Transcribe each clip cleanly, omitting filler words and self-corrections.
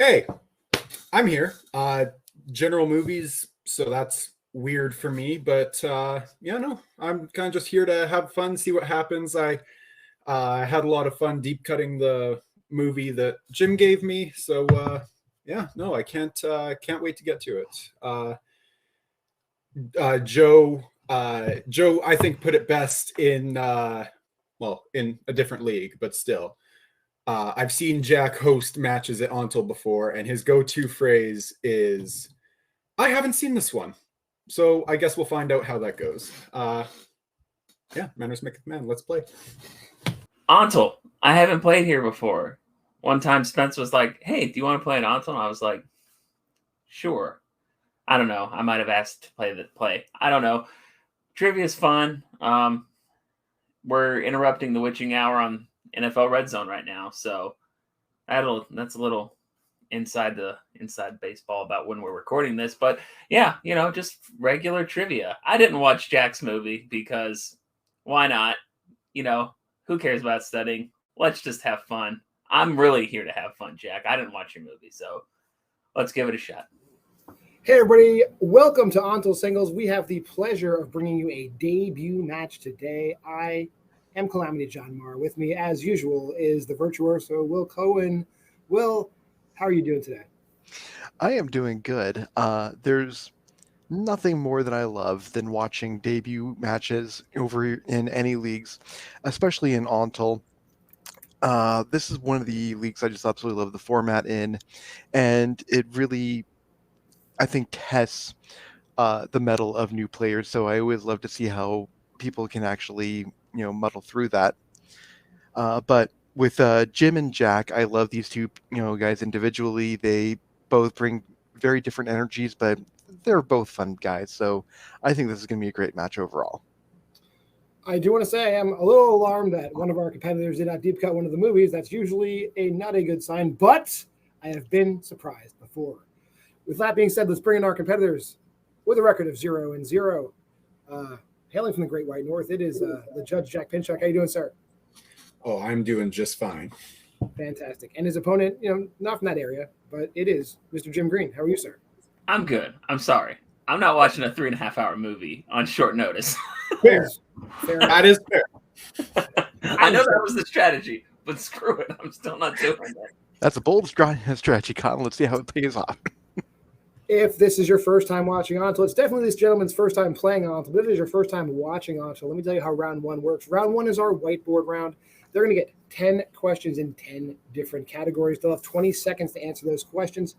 Hey, I'm here. General movies, so that's weird for me, but yeah, no, I'm kind of just here to have fun, see what happens. I had a lot of fun deep cutting the movie that Jim gave me, so yeah, no, I can't wait to get to it. Joe, I think put it best in well, in a different league, but still. I've seen Jack host matches at ONTL before, and his go-to phrase is, "I haven't seen this one," so I guess we'll find out how that goes. Yeah, manners make a man. Let's play. ONTL. I haven't played here before. One time Spence was like, "Hey, do you want to play an ONTL?" And I was like, "Sure." I don't know. I might have asked to play. I don't know. Trivia's fun. We're interrupting the witching hour on NFL Red Zone right now, so that's a little inside baseball about when we're recording this. But yeah, just regular trivia. I didn't watch Jack's movie because why not? Who cares about studying? Let's just have fun. I'm really here to have fun, Jack. I didn't watch your movie, so let's give it a shot. Hey, everybody. Welcome to ONTL Singles. We have the pleasure of bringing you a debut match today. I am Calamity John Marr. With me, as usual, is the virtuoso Will Cohen. Will, how are you doing today? I am doing good. There's nothing more that I love than watching debut matches over in any leagues, especially in ONTL. This is one of the leagues I just absolutely love the format in, and it really, I think, tests the mettle of new players. So I always love to see how people can actually, muddle through that. But with Jim and Jack, I love these two, guys individually. They both bring very different energies, but they're both fun guys. So I think this is going to be a great match overall. I do want to say I am a little alarmed that one of our competitors did not deep cut one of the movies. That's usually not a good sign, but I have been surprised before. With that being said, let's bring in our competitors with a record of 0-0. Hailing from the Great White North, it is the Judge Jack Pinchuk. How you doing, sir? Oh, I'm doing just fine. Fantastic. And his opponent, not from that area, but it is Mr. Jim Green. How are you, sir? I'm good. I'm sorry. I'm not watching a 3.5-hour movie on short notice. Fair. That is fair. I know that was the strategy, but screw it. I'm still not doing that. That's a bold strategy, Colin. Let's see how it pays off. If this is your first time watching ONTL, it's definitely this gentleman's first time playing ONTL, but if it is your first time watching ONTL, let me tell you how round one works. Round one is our whiteboard round. They're going to get 10 questions in 10 different categories. They'll have 20 seconds to answer those questions.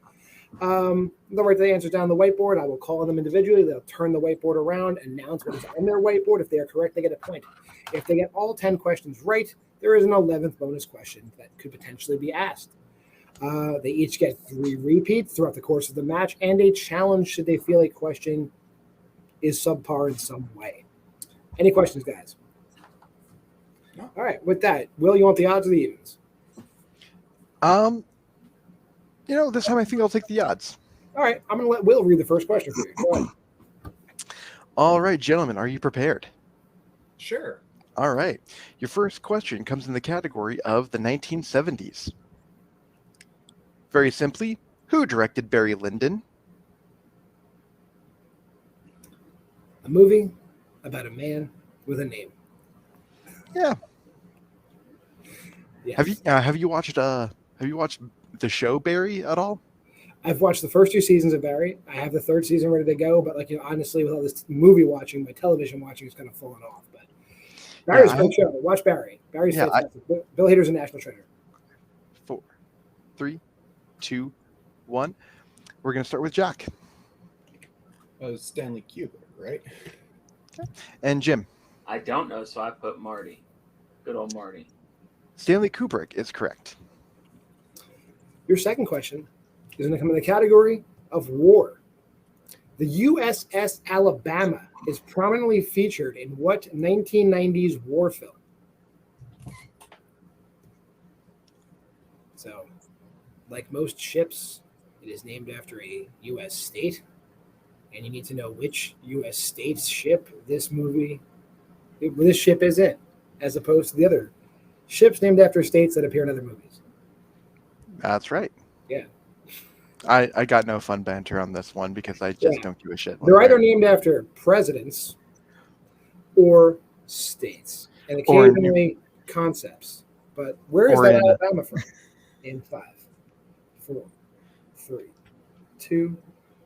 They'll write the answers down on the whiteboard. I will call them individually. They'll turn the whiteboard around, announce what is on their whiteboard. If they are correct, they get a point. If they get all 10 questions right, there is an 11th bonus question that could potentially be asked. They each get 3 repeats throughout the course of the match and a challenge should they feel a question is subpar in some way. Any questions, guys? No. All right. With that, Will, you want the odds or the evens? This time I think I'll take the odds. All right. I'm going to let Will read the first question for you. Go ahead. All right, gentlemen, are you prepared? Sure. All right. Your first question comes in the category of the 1970s. Very simply, who directed Barry Lyndon? A movie about a man with a name. Yeah. Yes. Have you watched the show Barry at all? I've watched the first 2 seasons of Barry. I have the 3rd season ready to go, but honestly, with all this movie watching, my television watching is kind of falling off. But Barry's a great show. Watch Barry. Barry's fantastic. Bill Hader's a national treasure. 4, 3, 2, 1. We're going to start with Jack. Stanley Kubrick, right? Okay. And Jim. I don't know, so I put Marty. Good old Marty. Stanley Kubrick is correct. Your second question is going to come in the category of war. The USS Alabama is prominently featured in what 1990s war film? So, like most ships, it is named after a U.S. state, and you need to know which U.S. state's ship this ship is in, as opposed to the other ships named after states that appear in other movies. That's right. Yeah. I got no fun banter on this one because I just don't give a shit. They're either named after presidents or states, and Or in- occasionally concepts. But where is Or that in- Alabama from? In 5, 4, 3, 2,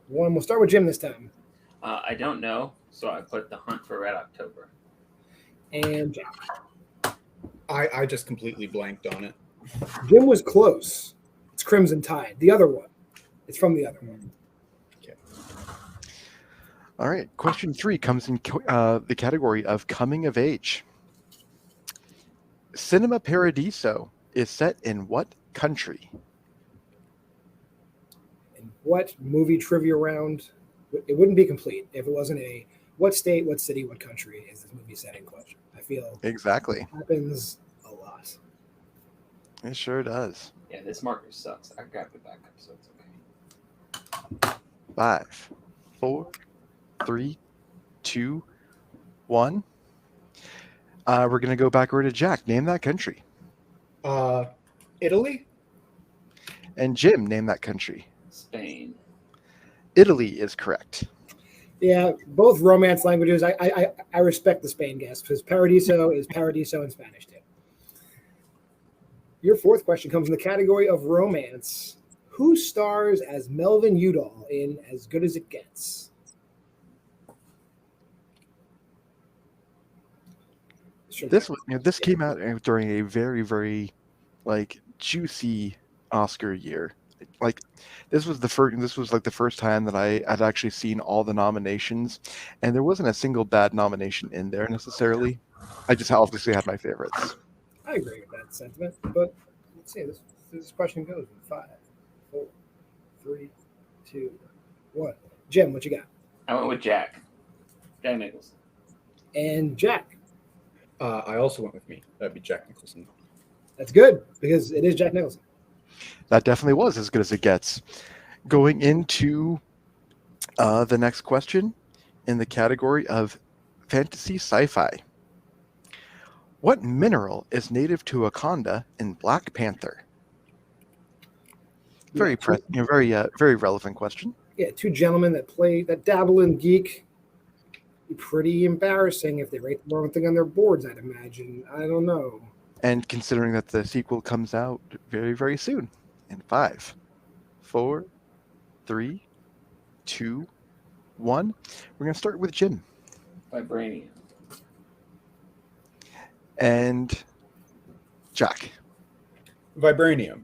1. We'll start with Jim this time. I don't know, so I put The Hunt for Red October. And Jack. I just completely blanked on it. Jim was close. It's Crimson Tide. The other one. It's from the other one. All right. Question 3 comes in the category of coming of age. Cinema Paradiso is set in what country? And what movie trivia round? It wouldn't be complete if it wasn't a what state, what city, what country is this movie set in question. I feel Exactly. it happens a lot. It sure does. Yeah, this marker sucks. I grabbed it back up, so it's okay. 5, 4, 3, 2, 1. We're going to go backward to Jack. Name that country. Italy? And Jim, name that country. Spain. Italy is correct. Yeah, both romance languages. I respect the Spain guess because Paradiso is Paradiso in Spanish too. Your fourth question comes in the category of romance. Who stars as Melvin Udall in As Good as It Gets? This came out during a very, very juicy Oscar year. This was the first time that I had actually seen all the nominations, and there wasn't a single bad nomination in there necessarily. I just obviously had my favorites. I agree with that sentiment, but let's see. This question goes in 5, 4, 3, 2, 1. Jim, what you got? I went with Jack Nicholson. And Jack. I also went with me. That'd be Jack Nicholson. That's good because it is Jack Nicholson. That definitely was As Good as It Gets. Going into the next question in the category of fantasy sci-fi. What mineral is native to Wakanda in Black Panther? Very relevant question. Yeah, two gentlemen that dabble in geek. Be pretty embarrassing if they rate the wrong thing on their boards, I'd imagine. I don't know. And considering that the sequel comes out very, very soon in 5, 4, 3, 2, 1. We're going to start with Jim. Vibranium. And Jack. Vibranium.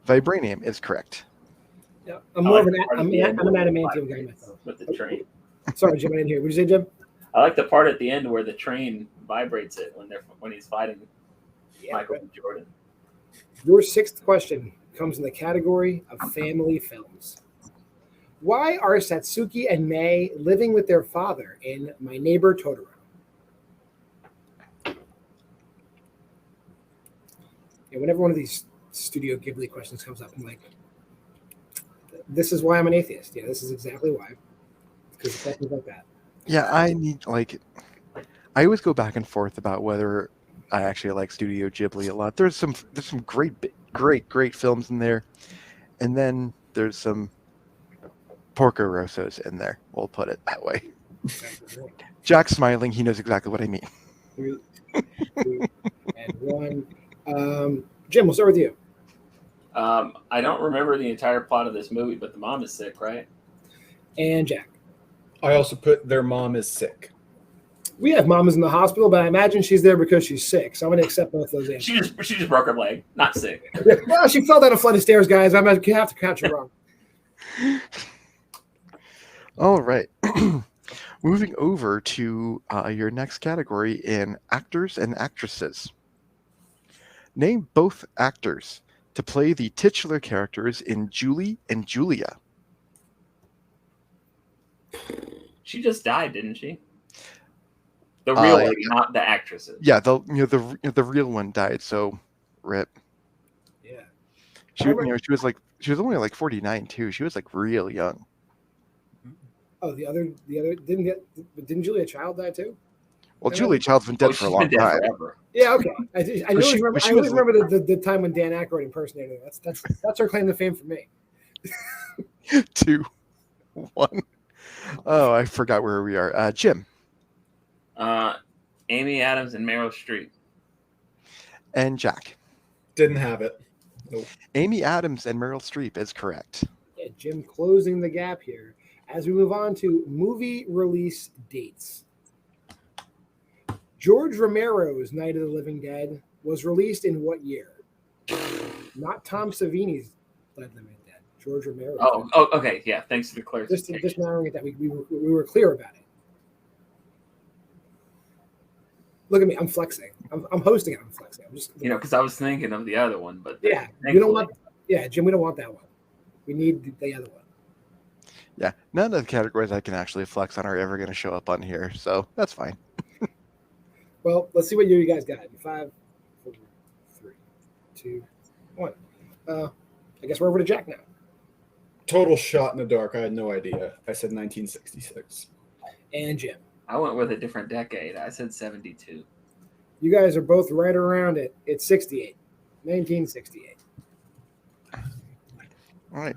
Vibranium is correct. Yeah, I'm an adamantium guy myself. With the train. Sorry, Jim, I didn't hear. What did you say, Jim? I like the part at the end where the train vibrates it when he's fighting Michael B. Jordan. Your sixth question comes in the category of family films. Why are Satsuki and Mei living with their father in My Neighbor Totoro? Yeah, whenever one of these Studio Ghibli questions comes up, I'm like, this is why I'm an atheist. Yeah, this is exactly why. Because of questions like that. Yeah, I always go back and forth about whether I actually like Studio Ghibli a lot. There's some great films in there, and then there's some Porco Rossos in there. We'll put it that way. Jack's smiling. He knows exactly what I mean. 3, 2, and 1. Jim, we'll start with you. I don't remember the entire plot of this movie, but the mom is sick, right? And Jack. I also put their mom is sick. We have mamas in the hospital, but I imagine she's there because she's sick. So I'm going to accept both those answers. She just broke her leg, not sick. Well, she fell down a flight of stairs, guys. I'm going to have to catch her wrong. All right. Moving over to your next category in actors and actresses. Name both actors to play the titular characters in Julie and Julia. She just died, didn't she? The real lady, not the actresses. Yeah, the real one died. So, rip. Yeah. She was only like 49 too. She was like real young. Oh, the other didn't Julia Child die too? Well, Julia Child's been dead for a long time. Forever. Yeah, okay. I always remember the time when Dan Aykroyd impersonated her. That's her claim to fame for me. 2, 1. Oh, I forgot where we are. Jim Amy Adams and Meryl Streep. and Jack. Didn't have it. Nope. Amy Adams and Meryl Streep is correct. Yeah, Jim closing the gap here. As we move on to movie release dates. George Romero's Night of the Living Dead was released in what year? Not Tom Savini's Night of the Living Dead. George Romero. Oh, okay. Yeah, thanks for the clarification. Just narrowing it that we were clear about it. Look at me, I'm flexing. I'm hosting it. I'm flexing. I'm just because I was thinking of the other one, but yeah, we don't want. Yeah, Jim, we don't want that one. We need the other one. Yeah, none of the categories I can actually flex on are ever going to show up on here, so that's fine. Well, let's see what year you guys got. 5, 4, 3, 2, 1. I guess we're over to Jack now. Total shot in the dark. I had no idea. I said 1966. And Jim. I went with a different decade. I said 72. You guys are both right around it. It's 68. 1968. All right.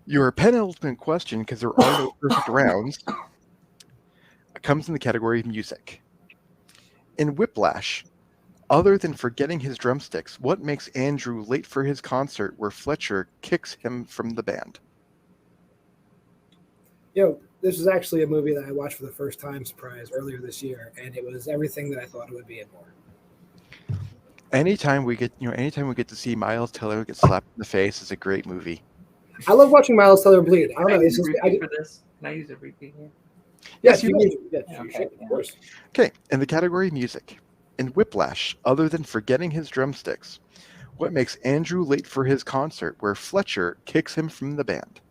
Your penultimate question, because there are no perfect rounds, comes in the category of music. In Whiplash, other than forgetting his drumsticks, what makes Andrew late for his concert where Fletcher kicks him from the band? This was actually a movie that I watched for the first time, surprise, earlier this year, and it was everything that I thought it would be and more. Anytime we get to see Miles Teller get slapped in the face, is a great movie. I love watching Miles Teller bleed. I don't know. Can I use a repeat here? Yes, you you Yeah, should, of course. Okay, in the category of music, in Whiplash, other than forgetting his drumsticks, what makes Andrew late for his concert where Fletcher kicks him from the band?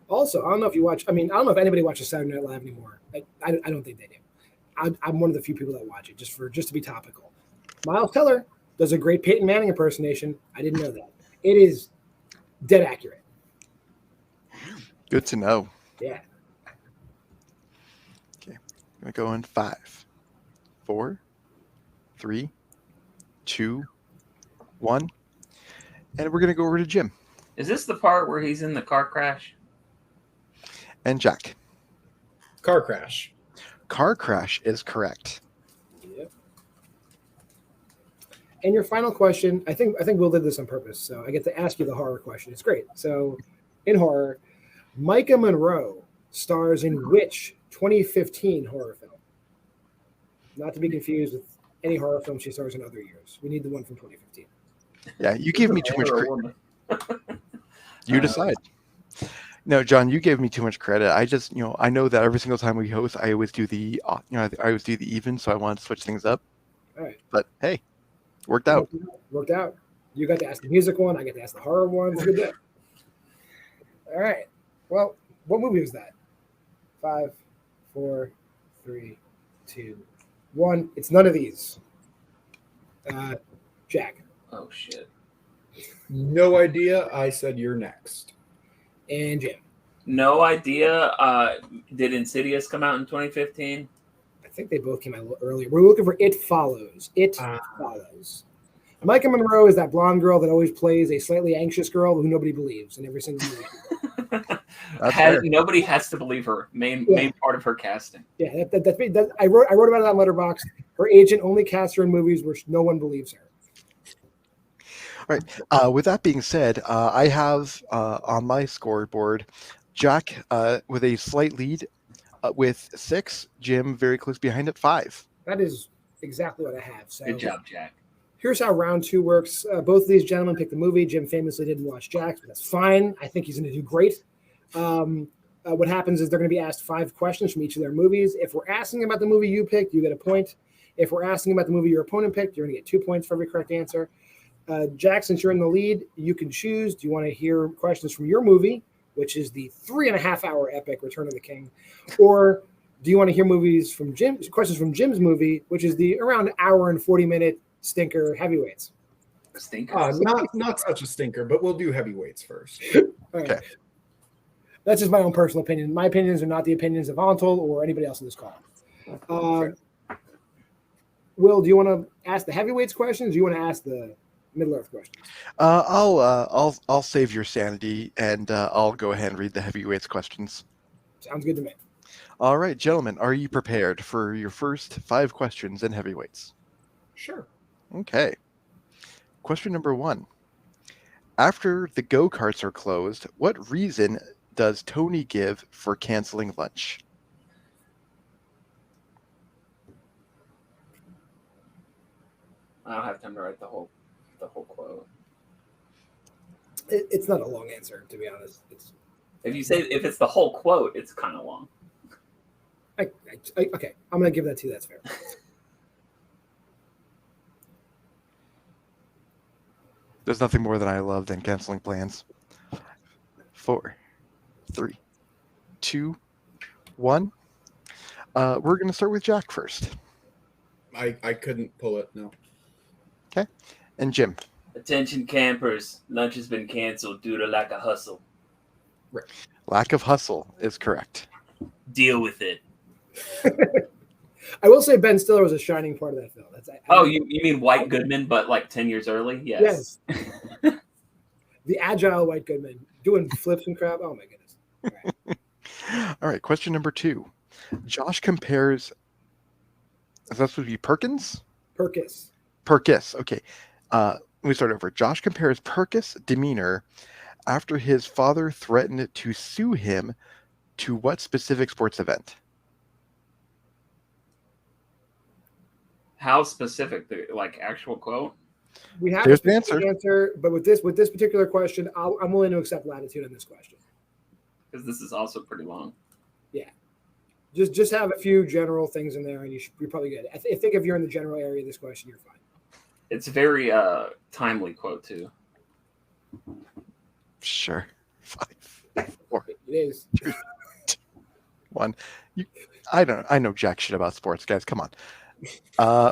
Also, I don't know if you watch. I don't know if anybody watches Saturday Night Live anymore. I don't think they do. I'm one of the few people that watch it just to be topical. Miles Teller does a great Peyton Manning impersonation. I didn't know that. It is dead accurate. Good to know. Yeah. Okay, I'm gonna go in 5, 4, 3, 2, 1, and we're gonna go over to Jim Is this the part where he's in the car crash? and Jack. Car crash. Car crash is correct. Yep. And your final question, I think Will did this on purpose, so I get to ask you the horror question. It's great. So, in horror, Micah Monroe stars in which 2015 horror film? Not to be confused with any horror film she stars in other years. We need the one from 2015. Yeah, you gave me too much credit. You decide. No, John, you gave me too much credit. I just, I know that every single time we host, I always do the, I always do the even, so I wanted to switch things up. All right. But hey, worked out. Worked out. You got to ask the music one. I get to ask the horror one. It's a good day. All right. Well, what movie was that? 5, 4, 3, 2, 1. It's none of these. Jack. Oh, shit. No idea. I said you're next. And Jim. No idea. Did Insidious come out in 2015? I think they both came out a little earlier. We're looking for It Follows. It Follows. Micah Monroe is that blonde girl that always plays a slightly anxious girl who nobody believes in every single movie. Nobody has to believe her. Main part of her casting. Yeah, I wrote about it on Letterboxd. Her agent only casts her in movies where no one believes her. All right. With that being said, I have on my scoreboard Jack with a slight lead with 6. Jim very close behind at 5. That is exactly what I have. So Good job, Jack. Here's how round 2 works. Both of these gentlemen picked the movie. Jim famously didn't watch Jack, but that's fine. I think he's going to do great. What happens is they're going to be asked 5 questions from each of their movies. If we're asking about the movie you picked, you get a point. If we're asking about the movie your opponent picked, you're going to get 2 points for every correct answer. Jack, since you're in the lead, you can choose. Do you want to hear questions from your movie, which is the 3.5-hour epic Return of the King, or do you want to hear questions from Jim's movie, which is the around hour and 40-minute stinker Heavyweights? Stinker. Not such a stinker, but we'll do heavyweights first. Right. Okay. That's just my own personal opinion. My opinions are not the opinions of ONTL or anybody else in this call. Will, do you want to ask the heavyweights questions? Or do you want to ask the Middle Earth questions. I'll save your sanity, and I'll go ahead and read the heavyweights questions. Sounds good to me. All right, gentlemen, are you prepared for your first 5 questions in heavyweights? Sure. Okay. Question number 1. After the go-karts are closed, what reason does Tony give for canceling lunch? I don't have time to write the whole quote. It's not a long answer, to be honest. If it's the whole quote, it's kind of long. Okay, I'm going to give that to you. That's fair. There's nothing more than I love than canceling plans. 4, 3, 2, 1. We're going to start with Jack first. I couldn't pull it, no. Okay. And Jim. Attention campers, lunch has been canceled due to lack of hustle. Right. Lack of hustle is correct. Deal with it. I will say Ben Stiller was a shining part of that film. You mean White Goodman, but like 10 years early? Yes. The agile White Goodman doing flips and crap. Oh my goodness. All right, question number 2. Josh compares. Is that supposed to be Perkins? Perkis. Okay. Let me start over. Josh compares Perkis' demeanor after his father threatened to sue him to what specific sports event? How specific? Like actual quote? We have There's a an specific answer, but with this particular question, I'm willing to accept latitude on this question. Because this is also pretty long. Yeah. Just have a few general things in there, and you're probably good. I think if you're in the general area of this question, you're fine. It's a very timely quote too. Sure. 5, 4, It is. 3, 2, 1. I know jack shit about sports, guys. Come on.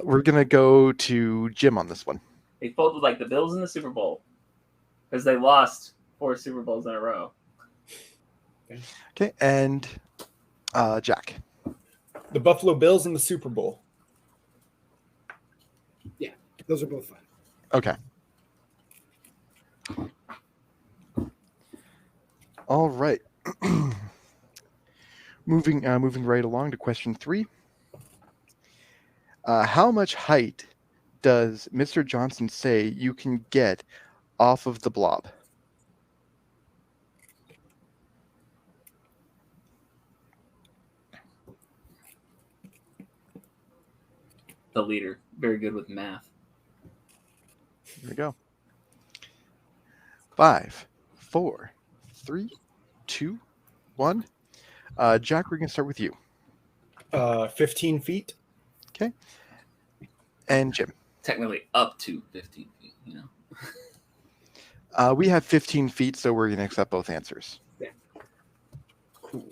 We're gonna go to Jim on this one. They folded like the Bills in the Super Bowl because they lost 4 Super Bowls in a row. Okay, and Jack. The Buffalo Bills in the Super Bowl. Yeah, those are both fine. Okay. All right. Moving right along to question 3. How much height does Mr. Johnson say you can get off of the blob? The leader, very good with math. Here we go. 5, 4, 3, 2, 1. Jack, we're going to start with you. 15 feet. Okay. And Jim. Technically up to 15 feet, you know. We have 15 feet, so we're going to accept both answers. Yeah. Cool.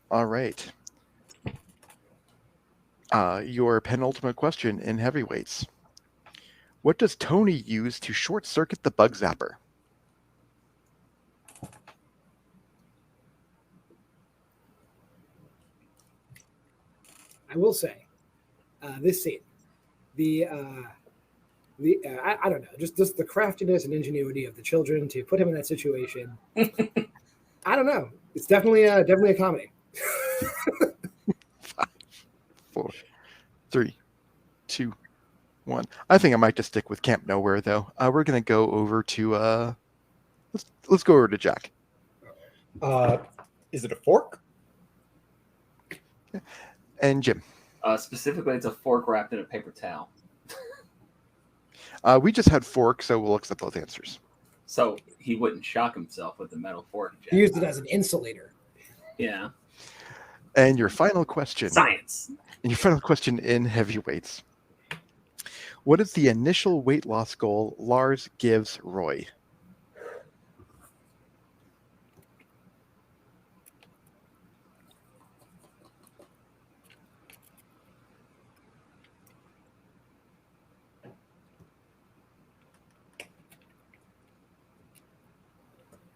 All right. Your penultimate question in heavyweights. What does Tony use to short circuit the bug zapper? I will say, this scene, I don't know, just the craftiness and ingenuity of the children to put him in that situation. I don't know. It's definitely a comedy. 5, 4, 3, 2, 1. I think I might just stick with Camp Nowhere, though. We're going to go over to let's go over to Jack. Is it a fork? And Jim. Specifically, it's a fork wrapped in a paper towel. We just had fork, so we'll accept both answers. So he wouldn't shock himself with the metal fork. He used it as an insulator. Yeah. And your final question. Science. And your final question in heavyweights. What is the initial weight loss goal Lars gives Roy?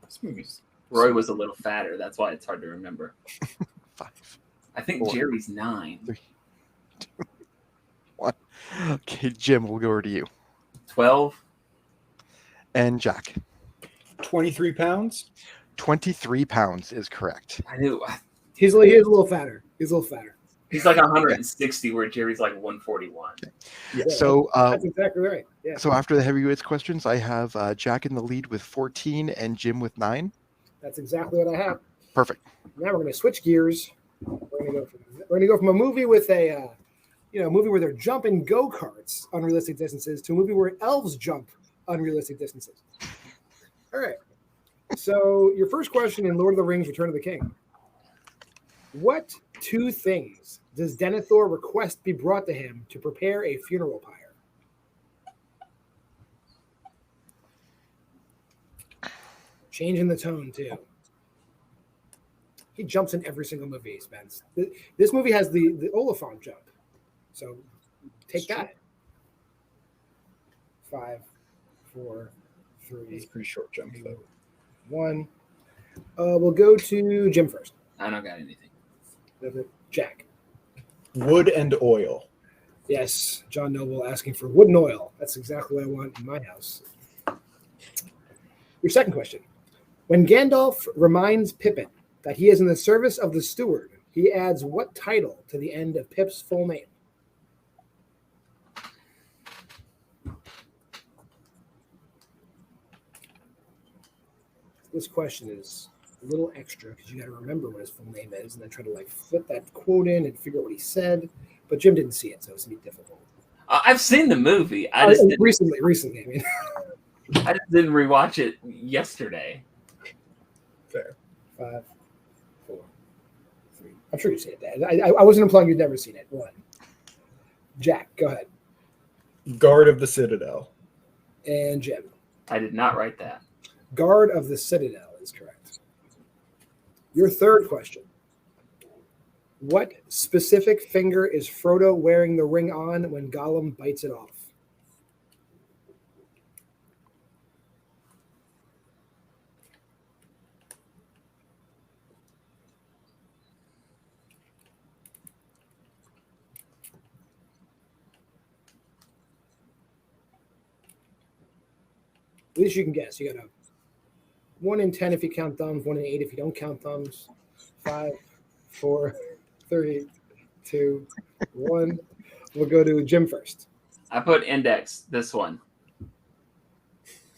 This movie's Roy was a little fatter. That's why it's hard to remember. 5. I think 4, Jerry's 9. 3, 2, one. Okay, Jim, we'll go over to you. 12. And Jack. 23 pounds. 23 pounds is correct. I knew. He's a little fatter. He's a little fatter. He's like 160, where Jerry's like 141. Yeah. So, That's exactly right. Yeah, so after the heavyweights questions, I have Jack in the lead with 14 and Jim with 9. that's exactly what I have. Perfect. Now we're going to switch gears. We're going to go from a movie with a movie where they're jumping go-karts unrealistic distances to a movie where elves jump unrealistic distances. All right. So your first question in Lord of the Rings: Return of the King. What two things does Denethor request be brought to him to prepare a funeral pyre? Changing the tone too. He jumps in every single movie, Spence. This movie has the Oliphant jump. So take that. 5, 4, 3. It's a pretty short jump, though. 1. We'll go to Jim first. I don't got anything. Jack. Wood and oil. Yes, John Noble asking for wood and oil. That's exactly what I want in my house. Your second question. When Gandalf reminds Pippin that he is in the service of the steward, he adds what title to the end of Pip's full name? This question is a little extra because you got to remember what his full name is and then try to flip that quote in and figure out what he said. But Jim didn't see it, so it's going to be difficult. I've seen the movie. I just didn't, recently. I mean, I just didn't rewatch it yesterday. Fair. 5, 4, 3. I'm sure you've seen it. I wasn't implying you'd never seen it. 1. Jack, go ahead. Guard of the Citadel. And Jim. I did not write that. Guard of the Citadel is correct. Your third question. What specific finger is Frodo wearing the ring on when Gollum bites it off? At least you can guess. You got a 1 in 10 if you count thumbs, 1 in 8 if you don't count thumbs. 5, 4, 3, 2, 1. We'll go to Jim first. I put index, this one.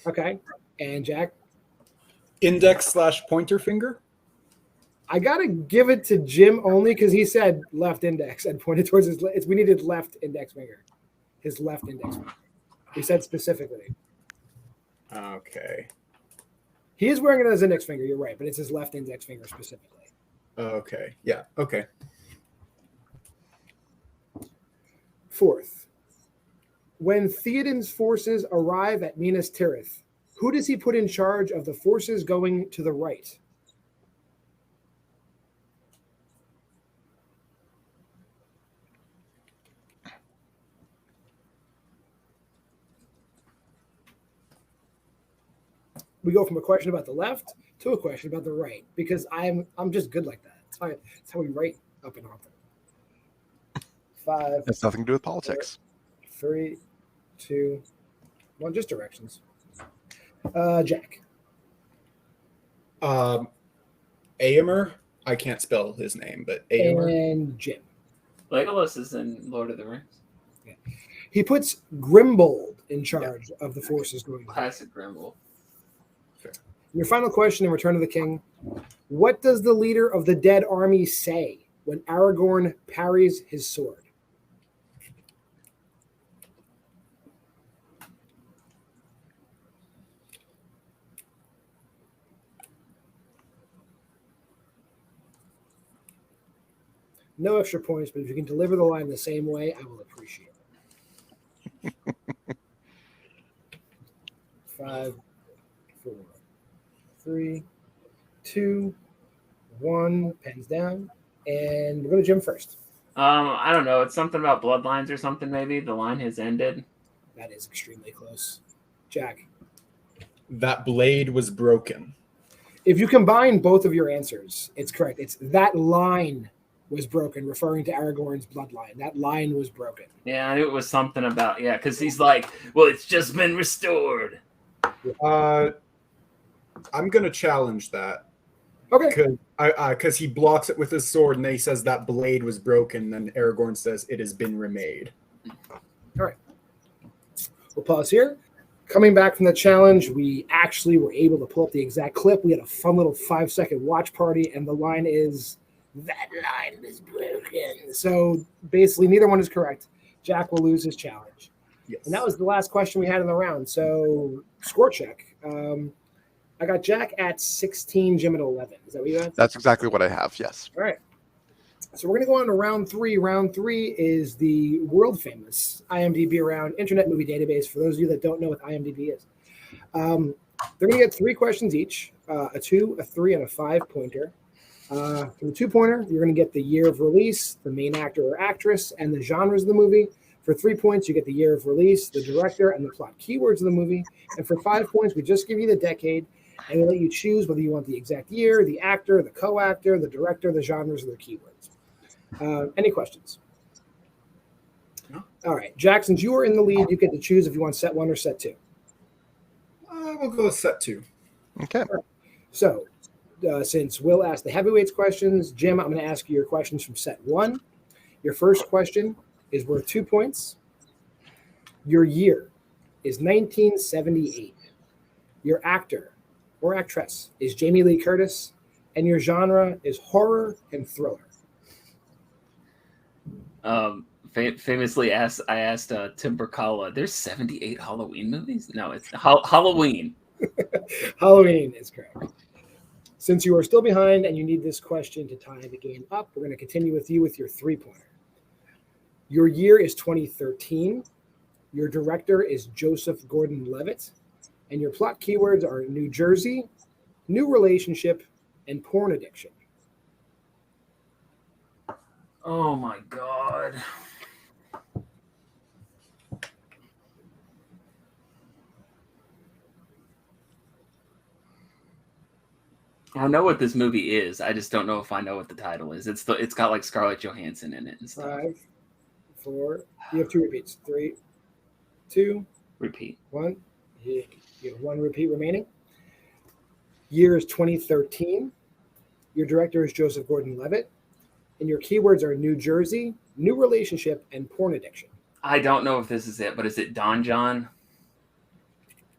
Okay. And Jack? Index/pointer finger. I got to give it to Jim only because he said left index and pointed towards his – we needed left index finger. His left index finger. He said specifically. Okay. He is wearing it as index finger, you're right, but it's his left index finger specifically. Okay. Yeah. Okay. Fourth, when Theoden's forces arrive at Minas Tirith, who does he put in charge of the forces going to the right? We go from a question about the left to a question about the right because I'm just good like that. That's how we write up in Author. 5. That's nothing to do with politics. 3, 2, 1. Just directions. Jack. Aemir. I can't spell his name, but Aemir. And Jim. Legolas is in Lord of the Rings. Yeah. He puts Grimbold in charge of the forces going on. Classic Grimble. Your final question in Return of the King. What does the leader of the dead army say when Aragorn parries his sword? No extra points, but if you can deliver the line the same way, I will appreciate it. 5, 4, 3, 2, 1. Pens down. And we're going to Jim first. I don't know. It's something about bloodlines or something, maybe. The line has ended. That is extremely close. Jack. That blade was broken. If you combine both of your answers, it's correct. It's that line was broken, referring to Aragorn's bloodline. That line was broken. Yeah, it was something about because he's like, well, it's just been restored. I'm gonna challenge that. Okay. Because he blocks it with his sword, and then he says that blade was broken. Then Aragorn says it has been remade. All right. We'll pause here. Coming back from the challenge, we actually were able to pull up the exact clip. We had a fun little 5-second watch party, and the line is, that line is broken. So basically, neither one is correct. Jack will lose his challenge. Yes. And that was the last question we had in the round. So score check. I got Jack at 16, Jim at 11. Is that what you had? That's exactly what I have. Yes. All right. So we're going to go on to round 3. Round 3 is the world famous IMDb Around Internet Movie Database. For those of you that don't know what IMDb is, they're going to get 3 questions each, a 2, a 3, and a 5-pointer. From the 2-pointer, you're going to get the year of release, the main actor or actress, and the genres of the movie. For 3 points, you get the year of release, the director, and the plot keywords of the movie. And for 5 points, we just give you the decade, and we'll let you choose whether you want the exact year, the actor, the co-actor, the director, the genres, or the keywords. Any questions? No. All right. Jack, since you are in the lead, you get to choose if you want set 1 or set 2. We'll go with set 2. Okay. So, since Will asked the heavyweights questions, Jim, I'm going to ask you your questions from set 1. Your first question is worth 2 points. Your year is 1978. Your actor or actress is Jamie Lee Curtis, and your genre is horror and thriller. Famously I asked Tim Berkala, there's 78 Halloween movies? No, it's Halloween. Halloween is correct. Since you are still behind and you need this question to tie the game up, we're going to continue with you with your 3-pointer. Your year is 2013. Your director is Joseph Gordon-Levitt. And your plot keywords are New Jersey, new relationship, and porn addiction. Oh my God. I know what this movie is. I just don't know if I know what the title is. It's got like Scarlett Johansson in it and stuff. 5, 4. You have 2 repeats. 3, 2. Repeat. 1. You have 1 repeat remaining. Year is 2013. Your director is Joseph Gordon-Levitt. And your keywords are New Jersey, new relationship, and porn addiction. I don't know if this is it, but is it Don John?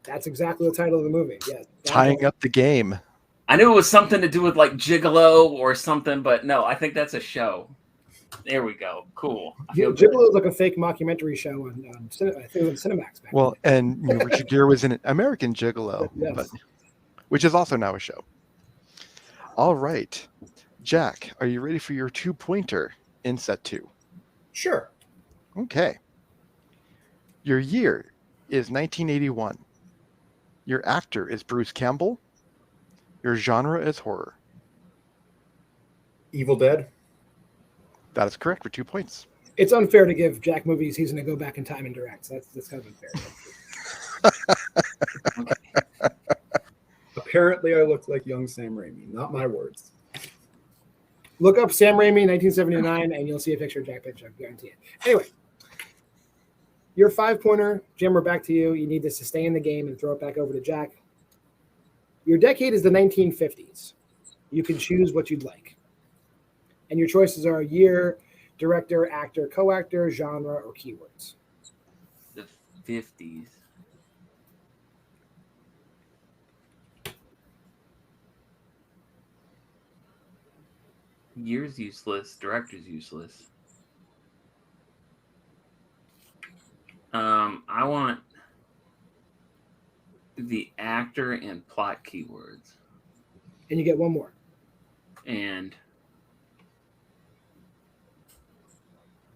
That's exactly the title of the movie. Yeah. Tying up the game. I knew it was something to do with like Gigolo or something, but no, I think that's a show. There we go. Cool. Gigolo is like a fake mockumentary show on I think it was on Cinemax. Well, and Richard Gere was in American Gigolo, Yes. which is also now a show. All right. Jack, are you ready for your 2-pointer in set 2? Sure. Okay. Your year is 1981. Your actor is Bruce Campbell. Your genre is horror. Evil Dead. That is correct for 2 points. It's unfair to give Jack movies he's going to go back in time and direct. So that's kind of unfair. Apparently, I look like young Sam Raimi. Not my words. Look up Sam Raimi 1979 and you'll see a picture of Jack Pinchuk. Guarantee it. Anyway, your 5-pointer, Jim, we're back to you. You need to sustain the game and throw it back over to Jack. Your decade is the 1950s. You can choose what you'd like. And your choices are year, director, actor, co-actor, genre, or keywords. The 50s. Year's useless. Director's useless. I want the actor and plot keywords. And you get 1 more. And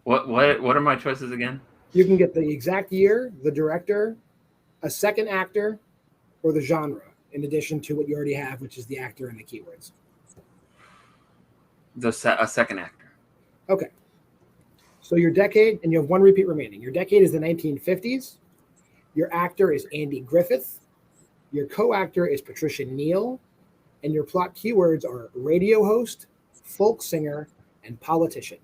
what are my choices again? You can get the exact year, the director, a second actor, or the genre, in addition to what you already have, which is the actor and the keywords. A second actor. Okay. So your decade, and you have 1 repeat remaining. Your decade is the 1950s. Your actor is Andy Griffith. Your co-actor is Patricia Neal. And your plot keywords are radio host, folk singer, and politician.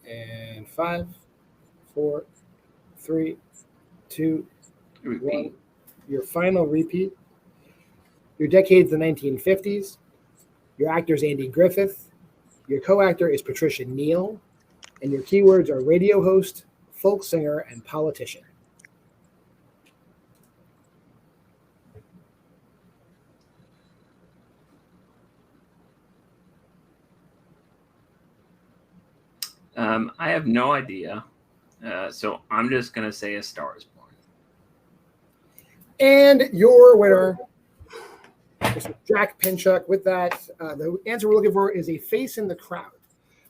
And 5, 4, 3, 2, Repeat. 1. Your final repeat. Your decade's the 1950s. Your actor is Andy Griffith. Your co-actor is Patricia Neal. And your keywords are radio host, folk singer, and politician. I have no idea. So I'm just going to say A Star is Born. And your winner is Jack Pinchuk. With that, the answer we're looking for is a face in the crowd.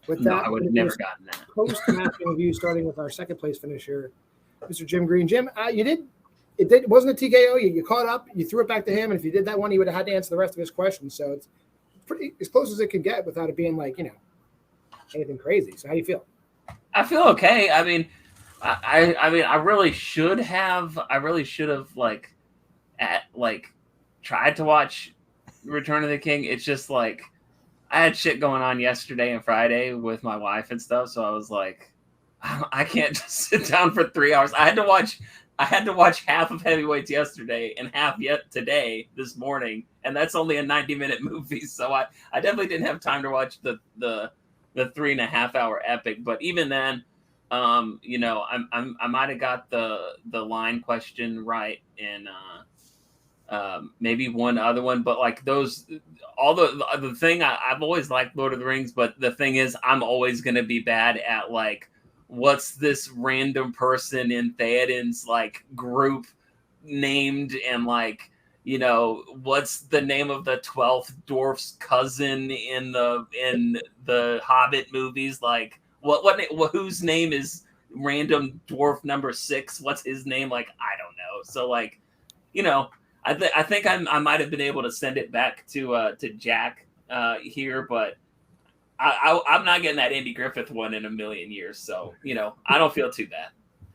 With No, that, I would have never gotten that. Post-match review, starting with our second place finisher, Mr. Jim Green. Jim, it wasn't a TKO. You caught up, you threw it back to him, and if you did that one, he would have had to answer the rest of his questions. So it's pretty as close as it could get without it being like, anything crazy. So how do you feel? I feel okay. I mean, I really should have tried to watch Return of the King. It's just like I had shit going on yesterday and Friday with my wife and stuff, so I was like, I can't just sit down for 3 hours. I had to watch half of Heavyweights yesterday and half yet today, this morning, and that's only a 90-minute movie. So I definitely didn't have time to watch the 3.5 hour epic. But even then, I might have got the line question right and maybe one other one, but like the thing I've always liked Lord of the Rings, but the thing is I'm always going to be bad at like, what's this random person in Theoden's like group named, and like, what's the name of the 12th dwarf's cousin in the Hobbit movies? Like whose name is random dwarf number 6? What's his name? Like, I don't know. So like, I think I might have been able to send it back to Jack here, but I'm not getting that Andy Griffith one in a million years. So, I don't feel too bad.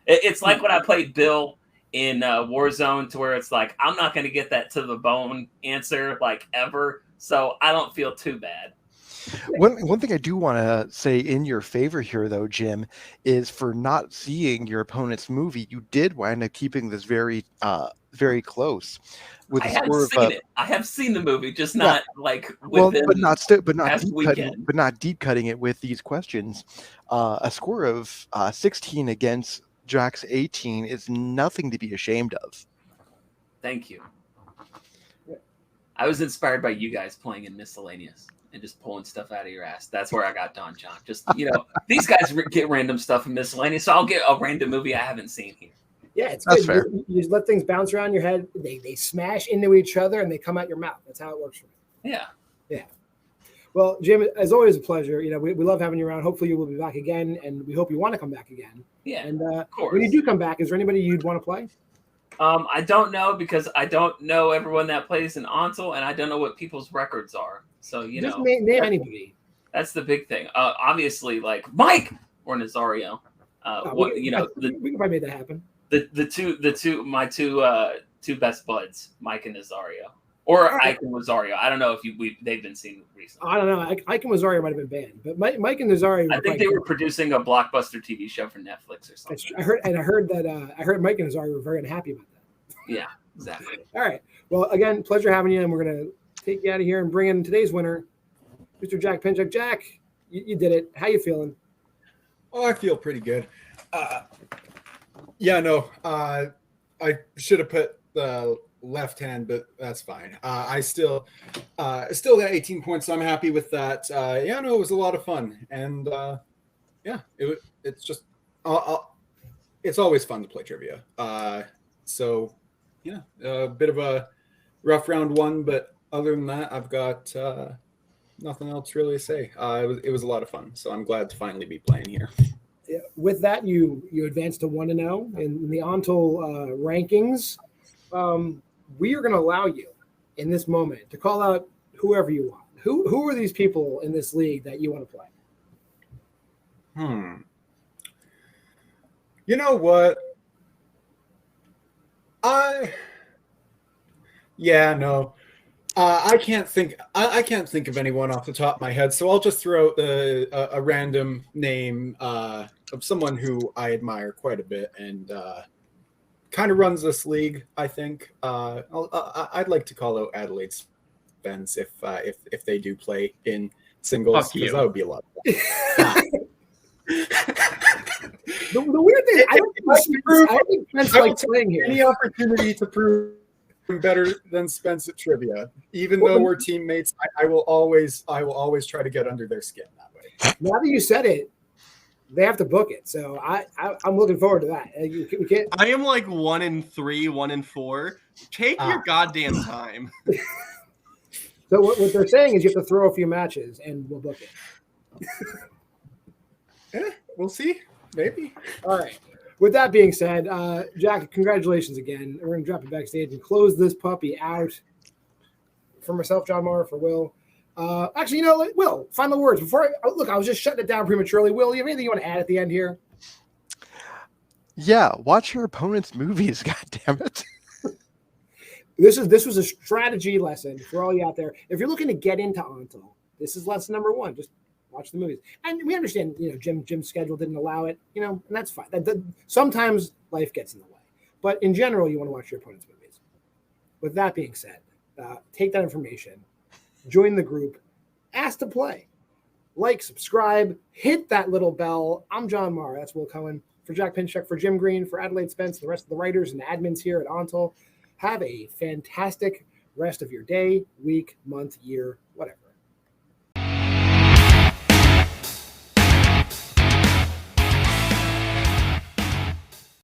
It's like when I played Bill in Warzone, to where it's like, I'm not going to get that to the bone answer like ever. So I don't feel too bad. One thing I do want to say in your favor here, though, Jim, is for not seeing your opponent's movie, you did wind up keeping this very close. With I a have score seen of, it. I have seen the movie, just not like well, within but not deep cutting it with these questions. A score of 16 against Jack's 18 is nothing to be ashamed of. Thank you. I was inspired by you guys playing in Miscellaneous and just pulling stuff out of your ass. That's where I got Don John. Just, these guys get random stuff in Miscellaneous, so I'll get a random movie I haven't seen here. Yeah, it's That's good. fair. You just let things bounce around your head. They smash into each other and they come out your mouth. That's how it works for me. Yeah. Well, Jim, as always, a pleasure. We love having you around. Hopefully you will be back again, and we hope you want to come back again. Yeah, and of course. When you do come back, is there anybody you'd want to play? I don't know, because I don't know everyone that plays in ONTL, and I don't know what people's records are. So, Just name anybody. That's the big thing. Obviously, like Mike or Nazario. We can probably make that happen. My two best buds, Mike and Nazario, or Ike and Nazario. I don't know if they've been seen recently. I don't know. Ike and Nazario might have been banned, but Mike and Nazario. I think they were producing a blockbuster TV show for Netflix or something. I heard Mike and Nazario were very unhappy about that. Yeah, exactly. All right. Well, again, pleasure having you, and we're gonna take you out of here and bring in today's winner, Mr. Jack Pinchuk. Jack, you did it. How you feeling? Oh, I feel pretty good. I should have put the left hand, but that's fine. I still got 18 points, so I'm happy with that. It was a lot of fun, and it's just it's always fun to play trivia. A bit of a rough round one, but other than that, I've got nothing else really to say. It was a lot of fun, so I'm glad to finally be playing here. With that, you advance to 1-0 in the ONTL rankings. We are going to allow you in this moment to call out whoever you want. Who are these people in this league that you want to play? You know what? I can't think. I can't think of anyone off the top of my head, so I'll just throw out a random name of someone who I admire quite a bit and kind of runs this league. I think I'd like to call out Adelaide Spence if they do play in singles, Fuck you. because that would be a lot of fun. The weird thing, I don't think Spence likes playing here. Any opportunity to prove better than Spence at trivia, even though we're teammates, I will always try to get under their skin that way. Now that you said it, they have to book it, so I'm looking forward to that. We can't. I am like 1-3, 1-4. Take your goddamn time. So what they're saying is you have to throw a few matches and we'll book it. We'll see. Maybe. All right. With that being said, Jack, congratulations again. We're going to drop it backstage and close this puppy out. For myself, John Mara, for Will. Actually, you know what? Will, final words. Before I was just shutting it down prematurely. Will, you have anything you want to add at the end here? Yeah, watch your opponent's movies, God damn it. This was a strategy lesson for all you out there. If you're looking to get into ONTL, this is lesson number 1. Just watch the movies. And we understand, Jim's schedule didn't allow it, and that's fine. Sometimes life gets in the way. But in general, you want to watch your opponent's movies. With that being said, take that information, join the group, ask to play. Like, subscribe, hit that little bell. I'm John Marr. That's Will Cohen. For Jack Pinchuk, for Jim Green, for Adelaide Spence, the rest of the writers and admins here at ONTL, have a fantastic rest of your day, week, month, year,